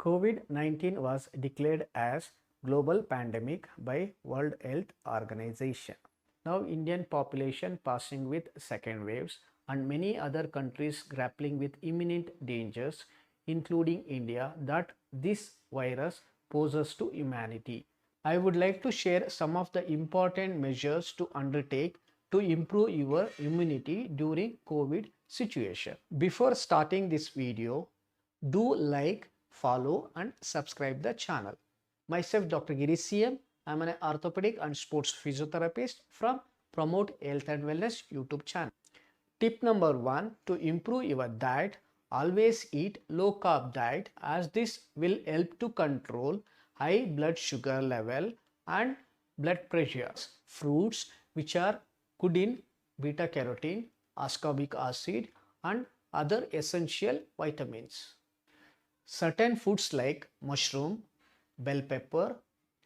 COVID-19 was declared as global pandemic by World Health Organization. Now Indian population passing with second waves and many other countries grappling with imminent dangers including India that this virus poses to humanity. I would like to share some of the important measures to undertake to improve your immunity during COVID situation. Before starting this video, do like, follow and subscribe the channel. Myself Dr. Giri CM. I am an orthopedic and sports physiotherapist from Promote Health and Wellness YouTube channel. Tip number 1, to improve your diet, always eat low carb diet as this will help to control high blood sugar level and blood pressures. Fruits which are good in beta carotene, ascorbic acid and other essential vitamins. Certain foods like mushroom, bell pepper,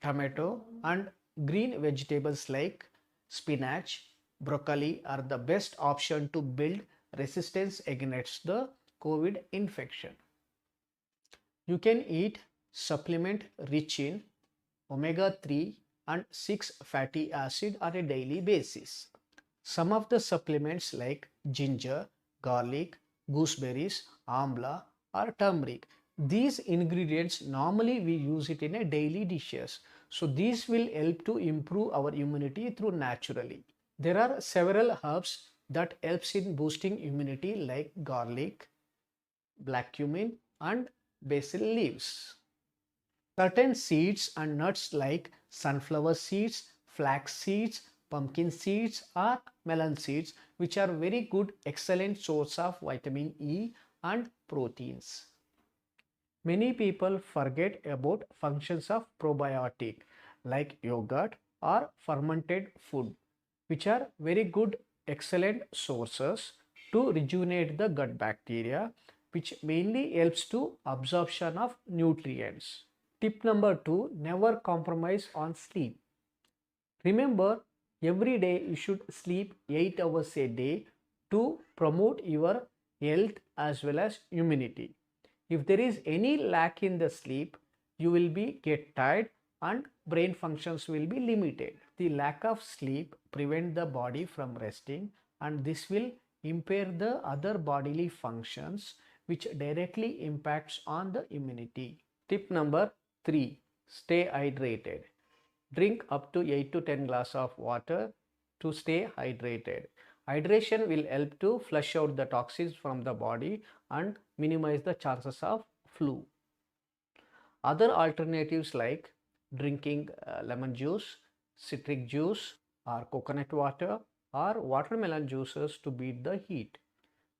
tomato and green vegetables like spinach, broccoli are the best option to build resistance against the COVID infection. You can eat supplement rich in omega-3 and 6 fatty acid on a daily basis. Some of the supplements like ginger, garlic, gooseberries, amla or turmeric. These ingredients normally we use it in a daily dishes. So these will help to improve our immunity through naturally. There are several herbs that helps in boosting immunity like garlic, black cumin and basil leaves. Certain seeds and nuts like sunflower seeds, flax seeds, pumpkin seeds or melon seeds which are very good excellent source of vitamin E and proteins. Many people forget about functions of probiotic like yogurt or fermented food which are very good excellent sources to rejuvenate the gut bacteria which mainly helps to absorption of nutrients. Tip number 2, never compromise on sleep. Remember, every day you should sleep 8 hours a day to promote your health as well as immunity. If there is any lack in the sleep, you will get tired and brain functions will be limited. The lack of sleep prevents the body from resting and this will impair the other bodily functions which directly impacts on the immunity. Tip number 3, stay hydrated. Drink up to 8 to 10 glass of water to stay hydrated. Hydration will help to flush out the toxins from the body and minimize the chances of flu. Other alternatives like drinking lemon juice, citric juice or coconut water or watermelon juices to beat the heat.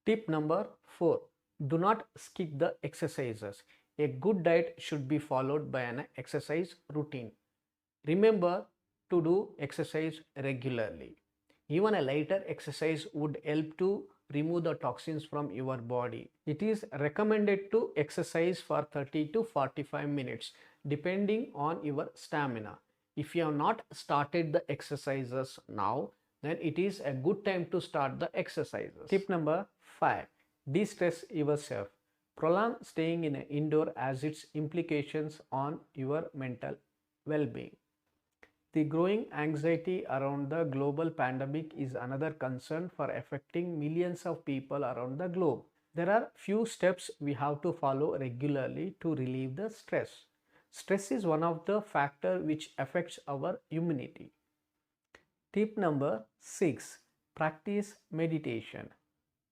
Tip number 4, do not skip the exercises. A good diet should be followed by an exercise routine. Remember to do exercise regularly. Even a lighter exercise would help to remove the toxins from your body. It is recommended to exercise for 30 to 45 minutes depending on your stamina. If you have not started the exercises now, then it is a good time to start the exercises. Tip number 5, de-stress yourself. Prolong staying in an indoor as its implications on your mental well-being. The growing anxiety around the global pandemic is another concern for affecting millions of people around the globe. There are few steps we have to follow regularly to relieve the stress. Stress is one of the factors which affects our immunity. Tip number 6, practice meditation.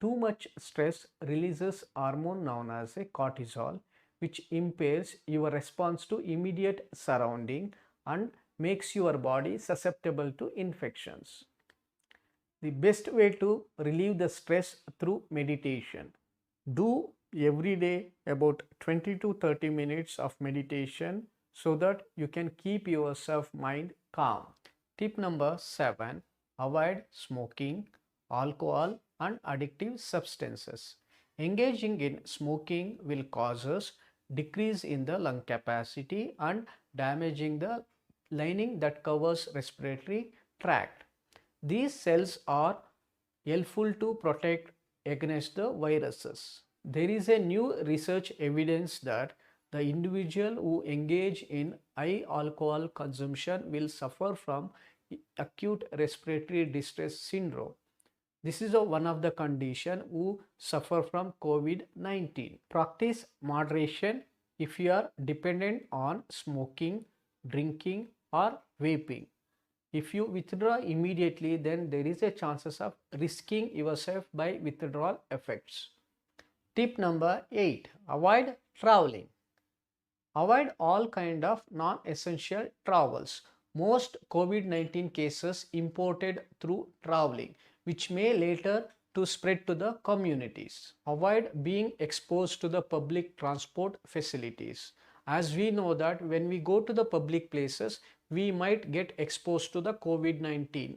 Too much stress releases hormone known as a cortisol which impairs your response to immediate surrounding and makes your body susceptible to infections. The best way to relieve the stress through meditation. Do every day about 20 to 30 minutes of meditation so that you can keep yourself mind calm. Tip number 7, avoid smoking, alcohol and addictive substances. Engaging in smoking will cause us decrease in the lung capacity and damaging the lining that covers respiratory tract. These cells are helpful to protect against the viruses. There is a new research evidence that The individual who engage in high alcohol consumption will suffer from acute respiratory distress syndrome. This is one of the condition who suffer from COVID-19. Practice moderation if you are dependent on smoking, drinking or vaping. If you withdraw immediately, then there is a chances of risking yourself by withdrawal effects. Tip number 8. Avoid traveling. Avoid all kind of non-essential travels. Most COVID-19 cases imported through traveling, which may later to spread to the communities. Avoid being exposed to the public transport facilities. As we know that when we go to the public places, we might get exposed to the COVID-19.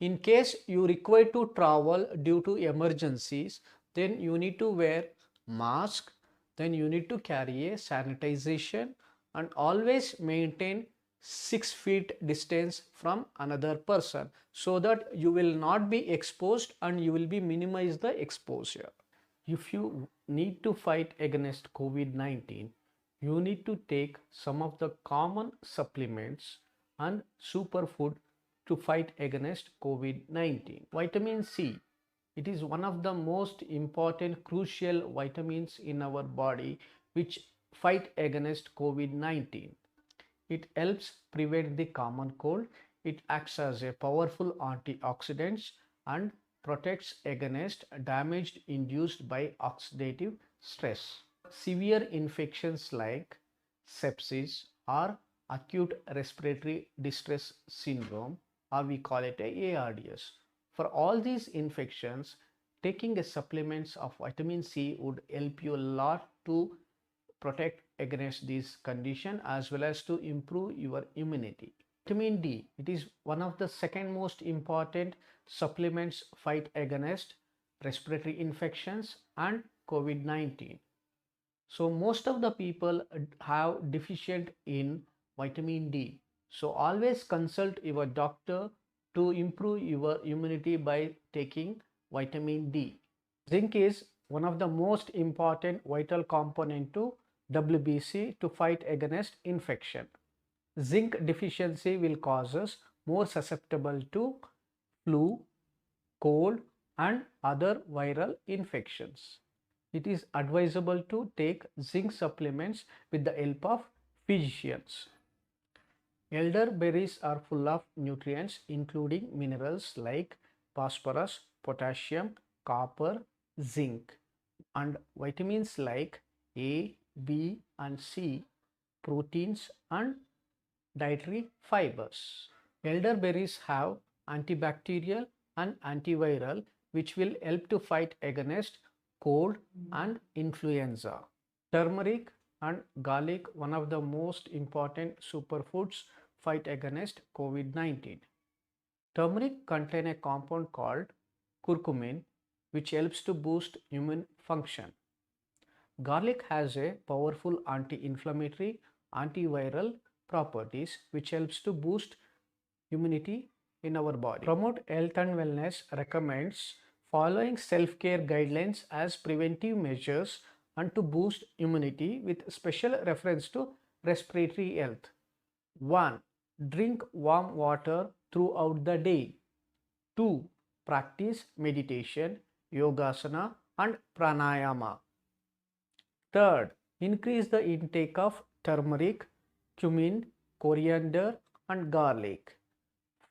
In case you require to travel due to emergencies, then you need to wear mask, then you need to carry a sanitization and always maintain 6 feet distance from another person so that you will not be exposed and you will be minimize the exposure. If you need to fight against COVID-19, you need to take some of the common supplements and superfood to fight against COVID-19. Vitamin C. It is one of the most important crucial vitamins in our body which fight against COVID-19. It helps prevent the common cold. It acts as a powerful antioxidant and protects against damage induced by oxidative stress. Severe infections like sepsis or acute respiratory distress syndrome, or we call it a ARDS. For all these infections, taking a supplements of vitamin C would help you a lot to protect against this condition as well as to improve your immunity. Vitamin D, it is one of the second most important supplements fight against respiratory infections and COVID-19. So most of the people have deficient in vitamin D. So always consult your doctor to improve your immunity by taking vitamin D. Zinc is one of the most important vital component to WBC to fight against infection. Zinc deficiency will cause us more susceptible to flu, cold and other viral infections. It is advisable to take zinc supplements with the help of physicians. Elderberries are full of nutrients including minerals like phosphorus, potassium, copper, zinc and vitamins like A, B and C, proteins and dietary fibers. Elderberries have antibacterial and antiviral which will help to fight against cold and influenza. Turmeric and garlic, one of the most important superfoods, fight against COVID-19. Turmeric contains a compound called curcumin which helps to boost immune function. Garlic has a powerful anti-inflammatory, antiviral properties which helps to boost immunity in our body. Promote Health and Wellness recommends following self-care guidelines as preventive measures and to boost immunity with special reference to respiratory health. 1. Drink warm water throughout the day. 2. Practice meditation, yogasana and pranayama. 3rd. Increase the intake of turmeric, cumin, coriander and garlic.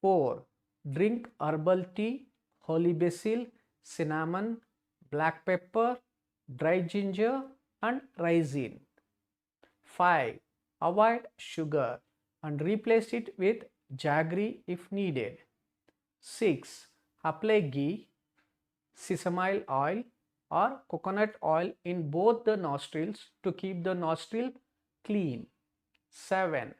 4. Drink herbal tea, holy basil, cinnamon, black pepper, dry ginger and raisin. 5. Avoid sugar and replace it with jaggery if needed. 6. Apply ghee, sesame oil or coconut oil in both the nostrils to keep the nostril clean. 7.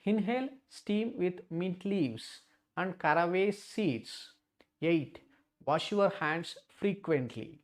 Inhale steam with mint leaves and caraway seeds. 8. Wash your hands frequently.